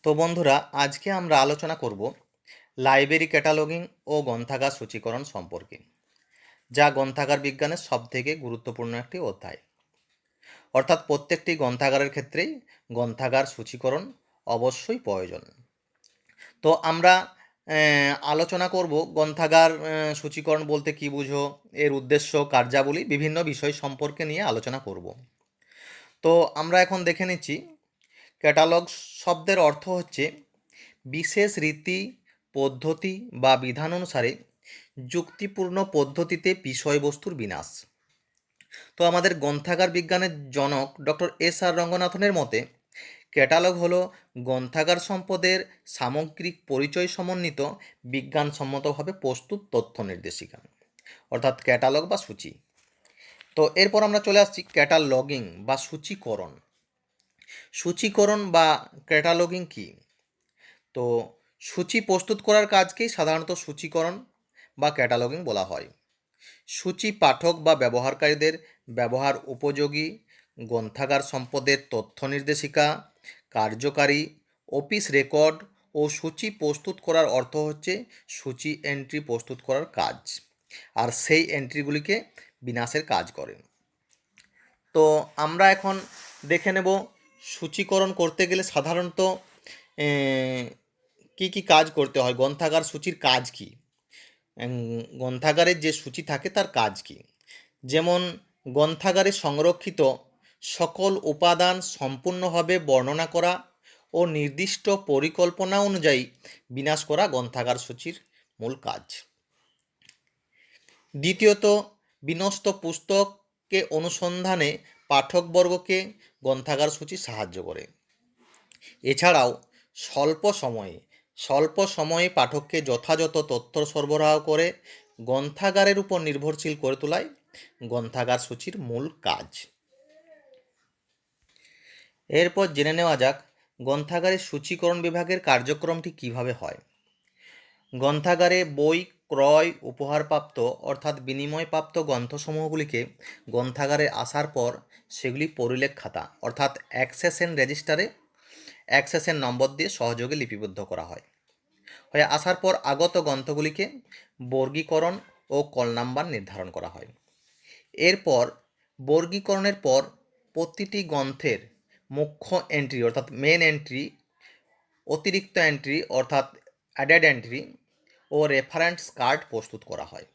তো বন্ধুরা, আজকে আমরা আলোচনা করব লাইব্রেরি ক্যাটালগিং ও গ্রন্থাগার সূচীকরণ সম্পর্কে, যা গ্রন্থাগার বিজ্ঞানের সবথেকে গুরুত্বপূর্ণ একটি অধ্যায়। অর্থাৎ প্রত্যেকটি গ্রন্থাগারের ক্ষেত্রেই গ্রন্থাগার সূচীকরণ অবশ্যই প্রয়োজন। তো আমরা আলোচনা করব গ্রন্থাগার সূচীকরণ বলতে কী বুঝো, এর উদ্দেশ্য, কার্যাবলী, বিভিন্ন বিষয় সম্পর্কে নিয়ে আলোচনা করব। তো আমরা এখন দেখে নিচ্ছি, ক্যাটালগ শব্দের অর্থ হচ্ছে বিশেষ রীতি, পদ্ধতি বা বিধান অনুসারে যুক্তিপূর্ণ পদ্ধতিতে বিষয়বস্তুর বিন্যাস। তো আমাদের গ্রন্থাগার বিজ্ঞানের জনক ডক্টর এস.আর. রঙ্গনাথনের মতে ক্যাটালগ হলো গ্রন্থাগার সম্পদের সামগ্রিক পরিচয় সমন্বিত বিজ্ঞানসম্মতভাবে প্রস্তুত তথ্য নির্দেশিকা, অর্থাৎ ক্যাটালগ বা সূচি। তো এরপর আমরা চলে আসছি ক্যাটালগিং বা সূচীকরণ। সূচীকরণ বা ক্যাটালগিং কী? তো সূচি প্রস্তুত করার কাজকেই সাধারণত সূচীকরণ বা ক্যাটালগিং বলা হয়। সূচি পাঠক বা ব্যবহারকারীদের ব্যবহার উপযোগী গ্রন্থাগার সম্পদের তথ্য নির্দেশিকা, কার্যকারী, অফিস রেকর্ড ও সূচি প্রস্তুত করার অর্থ হচ্ছে সূচি এন্ট্রি প্রস্তুত করার কাজ, আর সেই এন্ট্রিগুলিকে বিন্যাসের কাজ করে। তো আমরা এখন দেখে নেব সূচীকরণ করতে গেলে সাধারণত কি কি কাজ করতে হয়, গ্রন্থাগার সূচির কাজ কি, গ্রন্থাগারের যে সূচি থাকে তার কাজ কি। যেমন গ্রন্থাগারে সংরক্ষিত সকল উপাদান সম্পূর্ণভাবে বর্ণনা করা ও নির্দিষ্ট পরিকল্পনা অনুযায়ী বিন্যাস করা গ্রন্থাগার সূচির মূল কাজ। দ্বিতীয়ত, বিন্যস্ত পুস্তককে অনুসন্ধানে পাঠকবর্গকে গ্রন্থাগার সূচি সাহায্য করে। এছাড়াও স্বল্প সময়ে পাঠককে যথাযথ তথ্য সরবরাহ করে গ্রন্থাগারের উপর নির্ভরশীল করে তোলাই গ্রন্থাগার সূচির মূল কাজ। এরপর জেনে নেওয়া যাক গ্রন্থাগারের সূচীকরণ বিভাগের কার্যক্রমটি কিভাবে হয়। গ্রন্থাগারে বই ক্রয়, উপহারপ্রাপ্ত অর্থাৎ বিনিময়প্রাপ্ত গ্রন্থসমূহগুলিকে গ্রন্থাগারে আসার পর সেগুলি পরিলেখ খাতা অর্থাৎ অ্যাক্সেশন রেজিস্টারে অ্যাক্সেশন নম্বর দিয়ে সহযোগে লিপিবদ্ধ করা হয়। হয়ে আসার পর আগত গ্রন্থগুলিকে বর্গীকরণ ও কল নাম্বার নির্ধারণ করা হয়। এরপর বর্গীকরণের পর প্রতিটি গ্রন্থের মুখ্য এন্ট্রি অর্থাৎ মেন এন্ট্রি, অতিরিক্ত এন্ট্রি অর্থাৎ অ্যাডেড এন্ট্রি ও রেফারেন্স কার্ড প্রস্তুত করা হয়।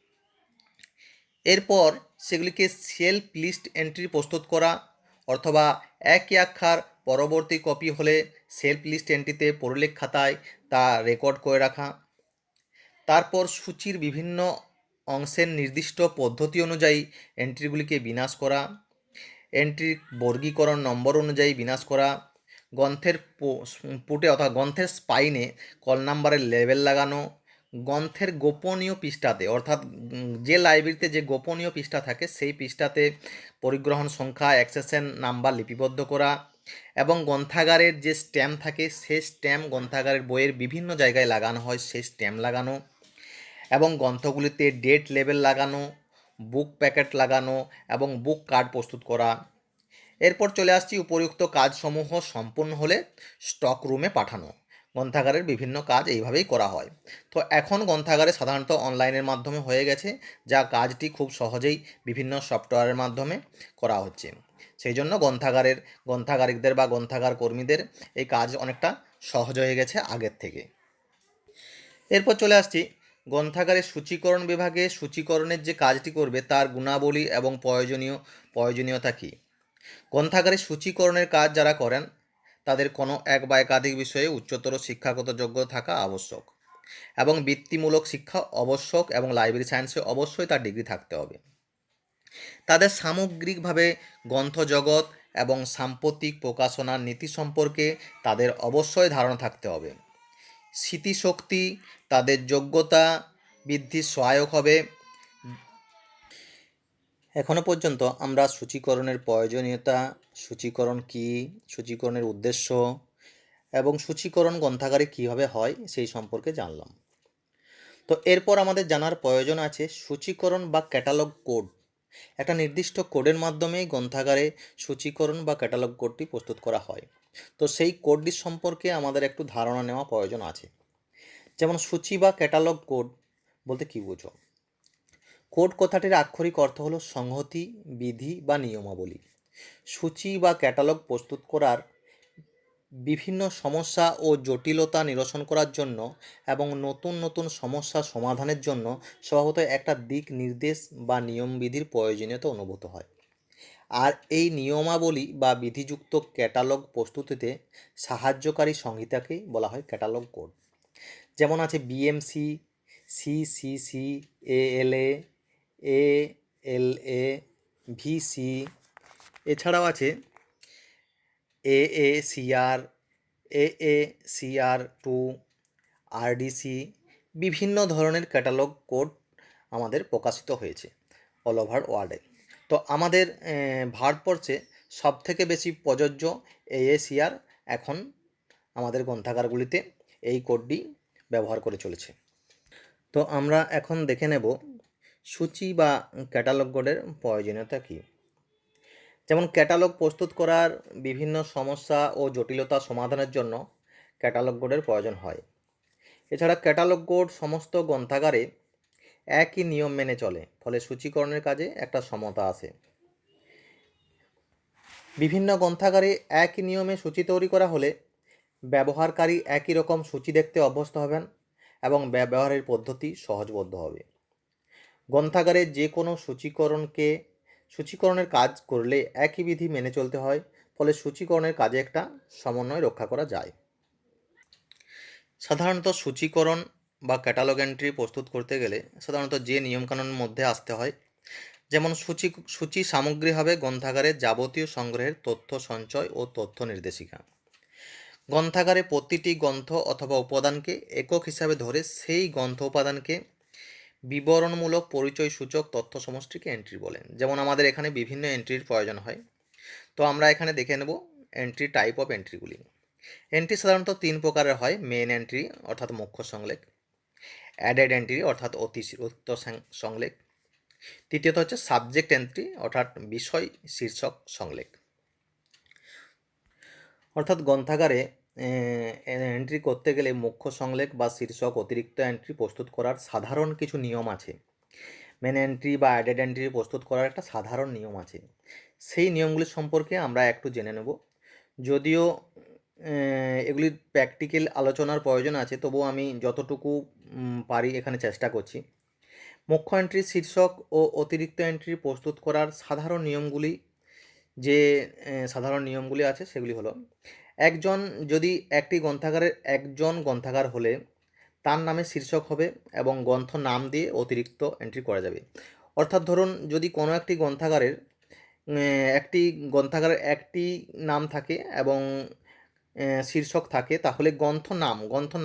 এরপর সেগুলিকে সেলফ লিস্ট এন্ট্রি প্রস্তুত করা অথবা একই আখ্যার পরবর্তী কপি হলে সেলফ লিস্ট এন্ট্রিতে পরিলেখ খাতায় তা রেকর্ড করে রাখা। তারপর সূচির বিভিন্ন অংশের নির্দিষ্ট পদ্ধতি অনুযায়ী এন্ট্রিগুলিকে বিন্যাস করা, এন্ট্রির বর্গীকরণ নম্বর অনুযায়ী বিন্যাস করা, গ্রন্থের পুটে অর্থাৎ গ্রন্থের স্পাইনে কল নাম্বারের লেবেল লাগানো, গ্রন্থের গোপনীয় পৃষ্ঠাতে অর্থাৎ যে লাইব্রেরিতে যে গোপনীয় পৃষ্ঠা থাকে সেই পৃষ্ঠাতে পরিগ্রহণ সংখ্যা, অ্যাক্সেশন নাম্বার লিপিবদ্ধ করা এবং গ্রন্থাগারের যে স্ট্যাম্প থাকে সেই স্ট্যাম্প গ্রন্থাগারের বইয়ের বিভিন্ন জায়গায় লাগানো হয় সেই স্ট্যাম্প লাগানো এবং গ্রন্থগুলিতে ডেট লেবেল লাগানো, বুক প্যাকেট লাগানো এবং বুক কার্ড প্রস্তুত করা। এরপর চলে আসছি উপরিউক্ত কাজসমূহ সম্পূর্ণ হলে স্টক রুমে পাঠানো। গ্রন্থাগারের বিভিন্ন কাজ এইভাবেই করা হয়। তো এখন গ্রন্থাগারে সাধারণত অনলাইনের মাধ্যমে হয়ে গেছে, যা কাজটি খুব সহজেই বিভিন্ন সফটওয়্যারের মাধ্যমে করা হচ্ছে। সেই জন্য গ্রন্থাগারিকদের বা গ্রন্থাগার কর্মীদের এই কাজ অনেকটা সহজ হয়ে গেছে আগের থেকে। এরপর চলে আসছি গ্রন্থাগারের সূচীকরণ বিভাগে সূচীকরণের যে কাজটি করবে তার গুণাবলী এবং প্রয়োজনীয়তা কী। গ্রন্থাগারে সূচীকরণের কাজ যারা করেন তাদের কোনো এক বা একাধিক বিষয়ে উচ্চতর শিক্ষাগত যোগ্যতা থাকা আবশ্যক এবং বৃত্তিমূলক শিক্ষা আবশ্যক এবং লাইব্রেরি সায়েন্সে অবশ্যই তার ডিগ্রি থাকতে হবে। তাদের সামগ্রিকভাবে গ্রন্থজগৎ এবং সাম্প্রতিক প্রকাশনার নীতি সম্পর্কে তাদের অবশ্যই ধারণা থাকতে হবে। স্মৃতিশক্তি তাদের যোগ্যতা বৃদ্ধির সহায়ক হবে। এখনও পর্যন্ত আমরা সূচীকরণের প্রয়োজনীয়তা, সূচীকরণ কী, সূচীকরণের উদ্দেশ্য এবং সূচীকরণ গ্রন্থাগারে কীভাবে হয় সেই সম্পর্কে জানলাম। তো এরপর আমাদের জানার প্রয়োজন আছে সূচীকরণ বা ক্যাটালগ কোড। একটা নির্দিষ্ট কোডের মাধ্যমেই গ্রন্থাগারে সূচীকরণ বা ক্যাটালগ কোডটি প্রস্তুত করা হয়। তো সেই কোডটি সম্পর্কে আমাদের একটু ধারণা নেওয়া প্রয়োজন আছে। যেমন সূচি বা ক্যাটালগ কোড বলতে কী বুঝো? কোড কথাটির আক্ষরিক অর্থ হলো সংহতি, বিধি বা নিয়মাবলী। সূচি বা ক্যাটালগ প্রস্তুত করার বিভিন্ন সমস্যা ও জটিলতা নিরসন করার জন্য এবং নতুন নতুন সমস্যা সমাধানের জন্য স্বভাবত একটা দিক নির্দেশ বা নিয়মবিধির প্রয়োজনীয়তা অনুভূত হয়। আর এই নিয়মাবলী বা বিধিযুক্ত ক্যাটালগ প্রস্তুতিতে সাহায্যকারী সংহিতাকেই বলা হয় ক্যাটালগ কোড। যেমন আছে BMC, CCC, ALA, ALA, VC, এছাড়াও আছে এএসিআর, এএসিআর-2, আরডিসি। বিভিন্ন ধরনের ক্যাটালগ কোড আমাদের প্রকাশিত হয়েছে অল ওভার ওয়ার্ল্ডে। তো আমাদের ভারতবর্ষে সবথেকে বেশি প্রযোজ্য এএসিআর এখন আমাদের গ্রন্থাগারগুলিতে এই কোডটি ব্যবহার করে চলেছে। তো আমরা এখন দেখে নেব সূচি বা ক্যাটালগ কোডের প্রয়োজনীয়তা কী। যেমন ক্যাটালগ প্রস্তুত করার বিভিন্ন সমস্যা ও জটিলতা সমাধানের জন্য ক্যাটালগ কোডের প্রয়োজন হয়। এছাড়া ক্যাটালগ কোড সমস্ত গ্রন্থাগারে একই নিয়ম মেনে চলে, ফলে সূচীকরণের কাজে একটা সমতা আসে। বিভিন্ন গ্রন্থাগারে একই নিয়মে সূচি তৈরি করা হলে ব্যবহারকারী একই রকম সূচি দেখতে অভ্যস্ত হবেন এবং ব্যবহারের পদ্ধতি সহজবোধ্য হবে। গ্রন্থাগারে যে কোনো সূচীকরণের কাজ করলে একই বিধি মেনে চলতে হয়, ফলে সূচীকরণের কাজে একটা সমন্বয় রক্ষা করা যায়। সাধারণত সূচীকরণ বা ক্যাটালগ এন্ট্রি প্রস্তুত করতে গেলে সাধারণত যে নিয়মকানুনের মধ্যে আসতে হয়, যেমন সূচি সামগ্রী হবে গ্রন্থাগারের যাবতীয় সংগ্রহের তথ্য সঞ্চয় ও তথ্য নির্দেশিকা। গ্রন্থাগারে প্রতিটি গ্রন্থ অথবা উপাদানকে একক হিসাবে ধরে সেই গ্রন্থ উপাদানকে বিবরণমূলক পরিচয় সূচক তথ্য সমষ্টিকে এন্ট্রি বলেন। যেমন আমাদের এখানে বিভিন্ন এন্ট্রির প্রয়োজন হয়। তো আমরা এখানে দেখে নেব এন্ট্রি টাইপ অফ এন্ট্রিগুলি। এন্ট্রি সাধারণত 3 প্রকারের হয়। মেন এন্ট্রি অর্থাৎ মুখ্য সংলেখ, অ্যাডেড এন্ট্রি অর্থাৎ অতিরিক্ত সংলেখ, তৃতীয়ত হচ্ছে সাবজেক্ট এন্ট্রি অর্থাৎ বিষয় শীর্ষক সংলেখ। অর্থাৎ গ্রন্থাগারে এন্ট্রি করতে গেলে মুখ্য সংলেখ বা শীর্ষক অতিরিক্ত এন্ট্রি প্রস্তুত করার সাধারণ কিছু নিয়ম আছে। মেন এন্ট্রি বা অ্যাডেড এন্ট্রি প্রস্তুত করার একটা সাধারণ নিয়ম আছে। সেই নিয়মগুলি সম্পর্কে আমরা একটু জেনে নেব। যদিও এগুলির প্র্যাকটিক্যাল আলোচনার প্রয়োজন আছে, তবুও আমি যতটুকু পারি এখানে চেষ্টা করছি। মুখ্য এন্ট্রি, শীর্ষক ও অতিরিক্ত এন্ট্রি প্রস্তুত করার সাধারণ নিয়মগুলি আছে সেগুলি হলো, যদি একটি গ্রন্থাগারের একজন গ্রন্থাগার হলে তার নামে শীর্ষক হবে এবং গ্রন্থ নাম দিয়ে অতিরিক্ত এন্ট্রি করা যাবে। অর্থাৎ ধরুন যদি কোনো একটি গ্রন্থাগারের একটি নাম থাকে এবং শীর্ষক থাকে, তাহলে গ্রন্থ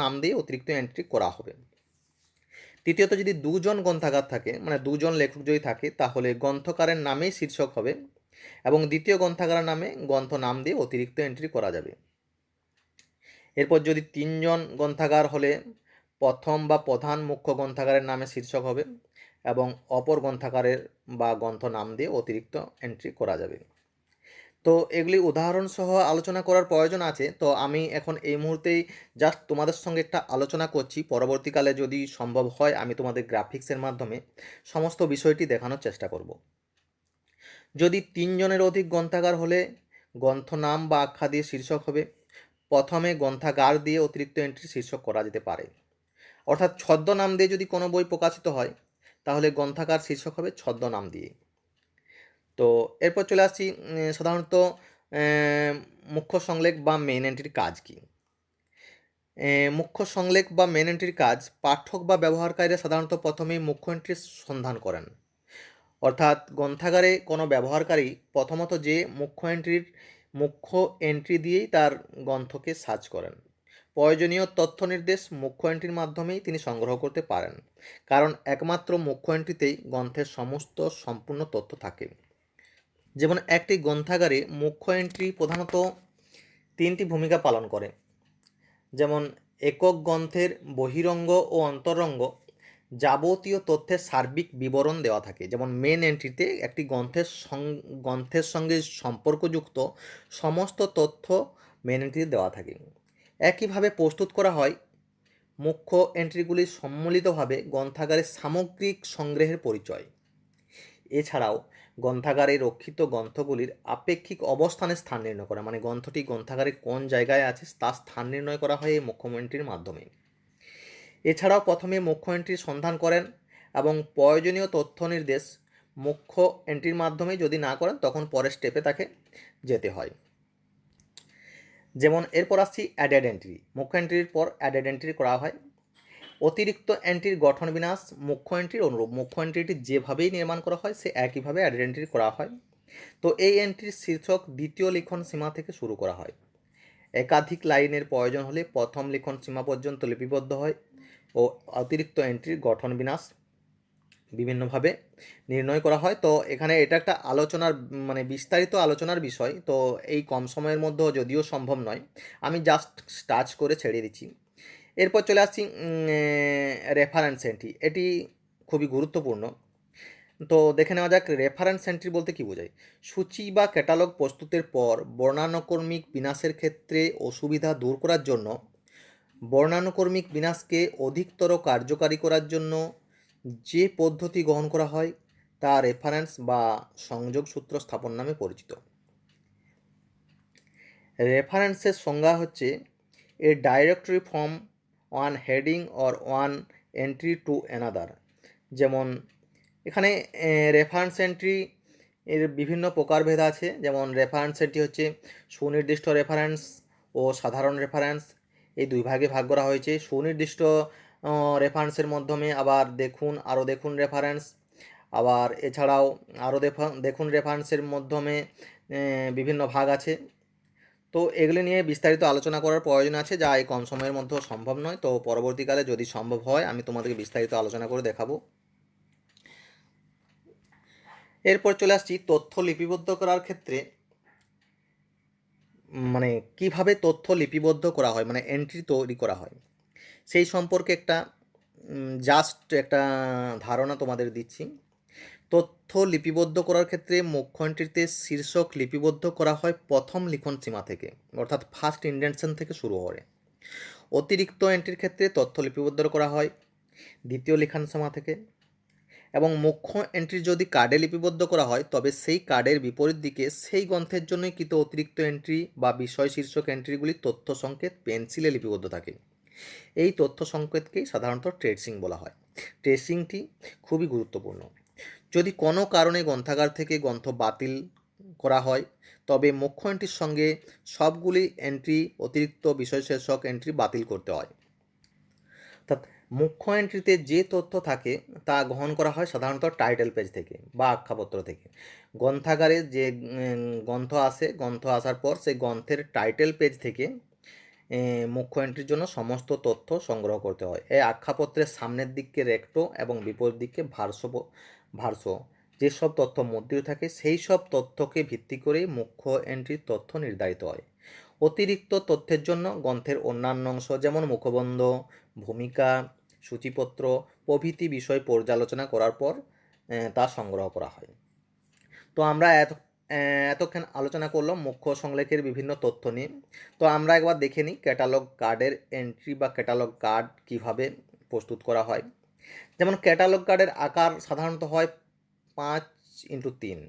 নাম দিয়ে অতিরিক্ত এন্ট্রি করা হবে। তৃতীয়ত, যদি দুজন গ্রন্থাগার থাকে, মানে দুজন লেখক যদি থাকে, তাহলে গ্রন্থকারের নামেই শীর্ষক হবে এবং দ্বিতীয় গ্রন্থাগারের নামে গ্রন্থ নাম দিয়ে অতিরিক্ত এন্ট্রি করা যাবে। এরপর যদি 3 জন গ্রন্থাগার হলে প্রথম বা প্রধান মুখ্য গ্রন্থাগারের নামে শীর্ষক হবে এবং অপর গ্রন্থাগারের বা গ্রন্থ নাম দিয়ে অতিরিক্ত এন্ট্রি করা যাবে। তো এগুলি উদাহরণ সহ আলোচনা করার প্রয়োজন আছে। তো আমি এখন এই মুহূর্তেই জাস্ট তোমাদের সঙ্গে একটা আলোচনা করছি। পরবর্তীকালে যদি সম্ভব হয় আমি তোমাদের গ্রাফিক্সের মাধ্যমে সমস্ত বিষয়টি দেখানোর চেষ্টা করব। যদি 3 জনের অধিক গ্রন্থাগার হলে গ্রন্থ নাম বা আখ্যা দিয়ে শীর্ষক হবে। প্রথমে গ্রন্থাগার দিয়ে অতিরিক্ত এন্ট্রি শীর্ষক করা যেতে পারে। অর্থাৎ ছদ্মনাম দিয়ে যদি কোনো বই প্রকাশিত হয়, তাহলে গ্রন্থাগার শীর্ষক হবে ছদ্মনাম দিয়ে। তো এরপর চলে আসছি সাধারণত মুখ্য সংলেখ বা মেন এন্ট্রির কাজ কী। মুখ্য সংলেখ বা মেন এন্ট্রির কাজ, পাঠক বা ব্যবহারকারীরা সাধারণত প্রথমেই মুখ্য এন্ট্রির সন্ধান করেন। অর্থাৎ গ্রন্থাগারে কোনো ব্যবহারকারী প্রথমত যে মুখ্য এন্ট্রি দিয়েই তার গ্রন্থকে সার্চ করেন। প্রয়োজনীয় তথ্য নির্দেশ মুখ্য এন্ট্রির মাধ্যমেই তিনি সংগ্রহ করতে পারেন, কারণ একমাত্র মুখ্য এন্ট্রিতেই গ্রন্থের সমস্ত সম্পূর্ণ তথ্য থাকে। যেমন একটি গ্রন্থাগারে মুখ্য এন্ট্রি প্রধানত 3টি ভূমিকা পালন করে। যেমন একক গ্রন্থের বহিরঙ্গ ও অন্তরঙ্গ যাবতীয় তথ্যের সার্বিক বিবরণ দেওয়া থাকে। যেমন মেন এন্ট্রিতে একটি গ্রন্থের সঙ্গে সম্পর্কযুক্ত সমস্ত তথ্য মেন এন্ট্রিতে দেওয়া থাকে। একইভাবে প্রস্তুত করা হয় মুখ্য এন্ট্রিগুলি সম্মিলিতভাবে গ্রন্থাগারের সামগ্রিক সংগ্রহের পরিচয়। এছাড়াও গ্রন্থাগারে রক্ষিত গ্রন্থগুলির আপেক্ষিক অবস্থানের স্থান নির্ণয় করা, মানে গ্রন্থটি গ্রন্থাগারে কোন জায়গায় আছে তার স্থান নির্ণয় করা হয় এই মুখ্য এন্ট্রির মাধ্যমে। এছাড়াও প্রথমে মুখ্য এন্ট্রির সন্ধান করেন এবং প্রয়োজনীয় তথ্য নির্দেশ মুখ্য এন্ট্রির মাধ্যমে যদি না করেন তখন পরের স্টেপে তাকে যেতে হয়। যেমন এরপর আসছি অ্যাডেড এন্ট্রি। মুখ্য এন্ট্রির পর অ্যাডেড এন্ট্রি করা হয়। অতিরিক্ত এন্ট্রির গঠন বিন্যাস মুখ্য এন্ট্রির অনুরূপ। মুখ্য এন্ট্রিটি যেভাবেই নির্মাণ করা হয় সে একইভাবে অ্যাডেড এন্ট্রি করা হয়। তো এই এন্ট্রির শীর্ষক দ্বিতীয় লিখন সীমা থেকে শুরু করা হয়। একাধিক লাইনের প্রয়োজন হলে প্রথম লিখন সীমা পর্যন্ত লিপিবদ্ধ হয় ও অতিরিক্ত এন্ট্রির গঠন বিন্যাস বিভিন্নভাবে নির্ণয় করা হয়। তো এখানে এটা একটা আলোচনার মানে বিস্তারিত আলোচনার বিষয়, তো এই কম সময়ের মধ্যে যদিও সম্ভব নয়, আমি জাস্ট টাচ করে ছেড়ে দিচ্ছি। এরপর চলে আসছি রেফারেন্স এন্ট্রি। এটি খুবই গুরুত্বপূর্ণ। তো দেখে নেওয়া যাক রেফারেন্স এন্ট্রি বলতে কী বোঝায়। সূচি বা ক্যাটালগ প্রস্তুতের পর বর্ণানুক্রমিক বিন্যাসের ক্ষেত্রে অসুবিধা দূর করার জন্য বর্ণানুক্রমিক বিন্যাসকে অধিকতর কার্যকারী করার জন্য যে পদ্ধতি গ্রহণ করা হয় তা রেফারেন্স বা সংযোগ সূত্র স্থাপন নামে পরিচিত। রেফারেন্সের সংজ্ঞা হচ্ছে a directory from one heading or one entry to another. যেমন এখানে রেফারেন্স এন্ট্রি এর বিভিন্ন প্রকারভেদ আছে। যেমন রেফারেন্স এন্ট্রি হচ্ছে সুনির্দিষ্ট রেফারেন্স ও সাধারণ রেফারেন্স, এই দুই ভাগে ভাগ করা হয়েছে। সুনির্দিষ্ট রেফারেন্সের মাধ্যমে আবার আরও দেখুন রেফারেন্স, আবার এছাড়াও আরও দেখুন রেফারেন্সের মাধ্যমে বিভিন্ন ভাগ আছে। তো এগুলি নিয়ে বিস্তারিত আলোচনা করার প্রয়োজন আছে, যা এই কম সময়ের মধ্যে সম্ভব নয়। তো পরবর্তীকালে যদি সম্ভব হয় আমি তোমাদেরকে বিস্তারিত আলোচনা করে দেখাবো। এরপর চলে আসছি তথ্য লিপিবদ্ধ করার ক্ষেত্রে, মানে কিভাবে তথ্য লিপিবদ্ধ করা হয়, মানে এন্ট্রি তৈরি করা হয় সেই সম্পর্কে একটা জাস্ট একটা ধারণা তোমাদের দিচ্ছি। তথ্য লিপিবদ্ধ করার ক্ষেত্রে মুখ্য এন্ট্রিতে শীর্ষক লিপিবদ্ধ করা হয় প্রথম লিখন সীমা থেকে, অর্থাৎ ফার্স্ট ইন্ডেন্টেশন থেকে শুরু করে। অতিরিক্ত এন্ট্রির ক্ষেত্রে তথ্য লিপিবদ্ধ করা হয় দ্বিতীয় লিখন সীমা থেকে। এবং মুখ্য এন্ট্রি যদি কার্ডে লিপিবদ্ধ করা হয় তবে সেই কার্ডের বিপরীত দিকে সেই গ্রন্থের জন্যই কৃত অতিরিক্ত এন্ট্রি বা বিষয় শীর্ষক এন্ট্রিগুলি তথ্য সংকেত পেন্সিলে লিপিবদ্ধ থাকে। এই তথ্য সংকেতকেই সাধারণত ট্রেসিং বলা হয়। ট্রেসিংটি খুবই গুরুত্বপূর্ণ। যদি কোনো কারণে গ্রন্থাগার থেকে গ্রন্থ বাতিল করা হয় তবে মুখ্য এন্ট্রির সঙ্গে সবগুলি এন্ট্রি অতিরিক্ত বিষয় শীর্ষক এন্ট্রি বাতিল করতে হয়। অর্থাৎ মুখ্য এন্ট্রিতে যে তথ্য থাকে তা গ্রহণ করা হয় সাধারণত টাইটেল পেজ থেকে বা আখ্যাপত্র থেকে। গ্রন্থাগারে যে গ্রন্থ আসে, গ্রন্থ আসার পর সেই গ্রন্থের টাইটেল পেজ থেকে মুখ্য এন্ট্রির জন্য সমস্ত তথ্য সংগ্রহ করতে হয়। এই আখ্যাপত্রের সামনের দিকে রেক্টো এবং বিপরীত দিকে ভার্স যেসব তথ্য মুদ্রিত থাকে সেই সব তথ্যকে ভিত্তি করেই মুখ্য এন্ট্রির তথ্য নির্ধারিত হয়। অতিরিক্ত তথ্যের জন্য গ্রন্থের অন্যান্য অংশ যেমন মুখবন্ধ, ভূমিকা, সূচিপত্র প্রভৃতি বিষয় পর্যালোচনা করার পর তা সংগ্রহ করা হয়। তো আমরা এতক্ষণ আলোচনা করলাম মুখ্য সংলেখের বিভিন্ন তথ্য নিয়ে। তো আমরা একবার দেখে নিই ক্যাটালগ কার্ডের এন্ট্রি বা ক্যাটালগ কার্ড কীভাবে প্রস্তুত করা হয়। যেমন ক্যাটালগ কার্ডের আকার সাধারণত হয় 5x3।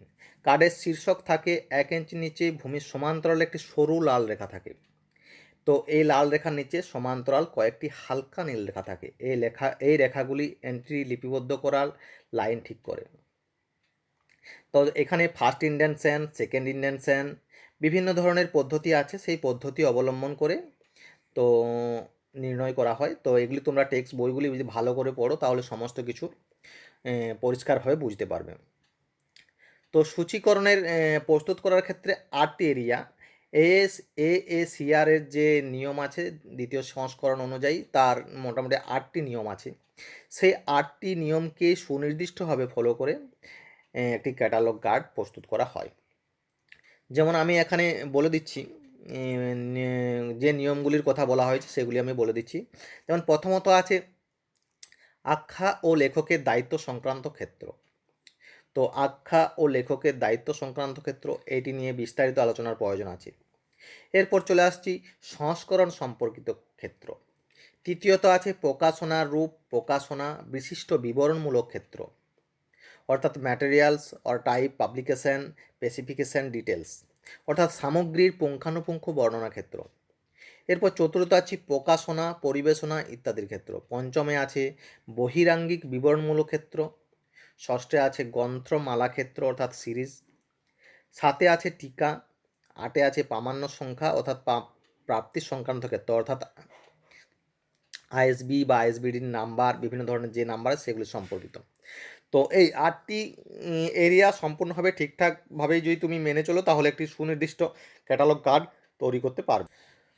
কার্ডের শীর্ষক থাকে 1 ইঞ্চি নিচে ভূমির সমান্তরাল একটি সরু লাল রেখা থাকে। তো এই লাল রেখার নিচে সমান্তরাল কয়েকটি হালকা নীল রেখা থাকে। এই রেখাগুলি এন্ট্রি লিপিবদ্ধ করার লাইন ঠিক করে। তো এখানে ফার্স্ট ইন্ডেন্টেশন, সেকেন্ড ইন্ডেন্টেশন বিভিন্ন ধরনের পদ্ধতি আছে, সেই পদ্ধতি অবলম্বন করে তো নির্ণয় করা হয়। তো এগুলি তোমরা টেক্সট বইগুলি যদি ভালো করে পড়ো তাহলে সমস্ত কিছু পরিষ্কারভাবে বুঝতে পারবে। তো সূচীকরণের প্রস্তুত করার ক্ষেত্রে 8টি এরিয়া ASCR এর যে নিয়ম আছে দ্বিতীয় সংস্করণ অনুযায়ী তার মোটামুটি 8টি নিয়ম আছে। সেই 8টি নিয়মকে সুনির্দিষ্টভাবে ফলো করে একটি ক্যাটালগ কার্ড প্রস্তুত করা হয়। যেমন আমি এখানে বলে দিচ্ছি যে নিয়মগুলির কথা বলা হয়েছে সেগুলি আমি বলে দিচ্ছি। যেমন প্রথমত আছে আখ্যা ও লেখকের দায়িত্ব সংক্রান্ত ক্ষেত্র। তো আখ্যা ও লেখকের দায়িত্ব সংক্রান্ত ক্ষেত্র এটি নিয়ে বিস্তারিত আলোচনার প্রয়োজন আছে। এরপর চলে আসছি সংস্করণ সম্পর্কিত ক্ষেত্র। তৃতীয়ত আছে প্রকাশনার রূপ, প্রকাশনা, বিশিষ্ট বিবরণমূলক ক্ষেত্র, অর্থাৎ materials or type, publication, specification, details, অর্থাৎ সামগ্রীর পুঙ্খানুপুঙ্খ বর্ণনা ক্ষেত্র। এরপর চতুর্থ আছে প্রকাশনা, পরিবেশনা ইত্যাদির ক্ষেত্র। পঞ্চমে আছে বহিরাঙ্গিক বিবরণমূলক ক্ষেত্র। ষষ্ঠে আছে গ্রন্থমালা ক্ষেত্র অর্থাৎ সিরিজ। সাতে আছে টিকা। আটে আছে প্রামাণ্য সংখ্যা অর্থাৎ প্রাপ্তির সংক্রান্ত ক্ষেত্র, অর্থাৎ আইএসবি বা আইএসবিডির নাম্বার, বিভিন্ন ধরনের যে নাম্বার সেগুলি সম্পর্কিত। তো এই 8টি এরিয়া সম্পূর্ণভাবে ঠিকঠাকভাবেই যদি তুমি মেনে চলো তাহলে একটি সুনির্দিষ্ট ক্যাটালগ কার্ড তৈরি করতে পারবে।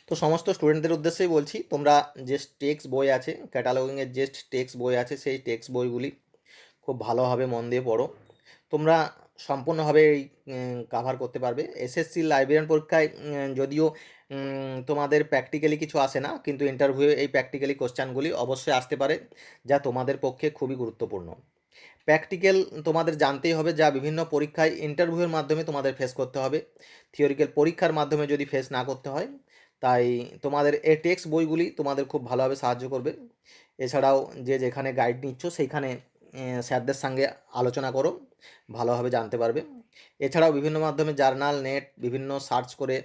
তো সমস্ত স্টুডেন্টদের উদ্দেশ্যেই বলছি, তোমরা যে টেক্সট বই আছে, ক্যাটালগিংয়ের যে টেক্সট বই আছে, সেই টেক্সট বইগুলি খুব ভালোভাবে মন দিয়ে পড়ো। তোমরা সম্পূর্ণভাবে এই কাভার করতে পারবে। এসএসসি লাইব্রেরিয়ান পরীক্ষায় যদিও তোমাদের প্র্যাকটিক্যালি কিছু আসে না, কিন্তু ইন্টারভিউয়ে এই প্র্যাকটিক্যালি কোশ্চেনগুলি অবশ্যই আসতে পারে, যা তোমাদের পক্ষে খুবই গুরুত্বপূর্ণ। প্র্যাকটিক্যাল তোমাদের জানতেই হবে, যা বিভিন্ন পরীক্ষায় ইন্টারভিউয়ের মাধ্যমে তোমাদের ফেস করতে হবে। থিওরিক্যাল পরীক্ষার মাধ্যমে যদি ফেস না করতে হয়, তাই তোমাদের এই টেক্সট বইগুলি তোমাদের খুব ভালোভাবে সাহায্য করবে। এছাড়াও যে যেখানে গাইড নিচ্ছ সেইখানে স্যারদের সঙ্গে আলোচনা করো, ভালোভাবে জানতে পারবে। এছাড়াও বিভিন্ন মাধ্যমে জার্নাল, নেট, বিভিন্ন সার্চ করে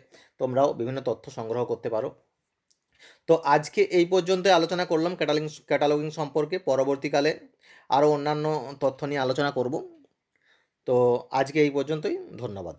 তোমরাও বিভিন্ন তথ্য সংগ্রহ করতে পারো। তো আজকে এই পর্যন্তই আলোচনা করলাম ক্যাটালগিং সম্পর্কে। পরবর্তীকালে আরও অন্যান্য তথ্য নিয়ে আলোচনা করব। তো আজকে এই পর্যন্তই, ধন্যবাদ।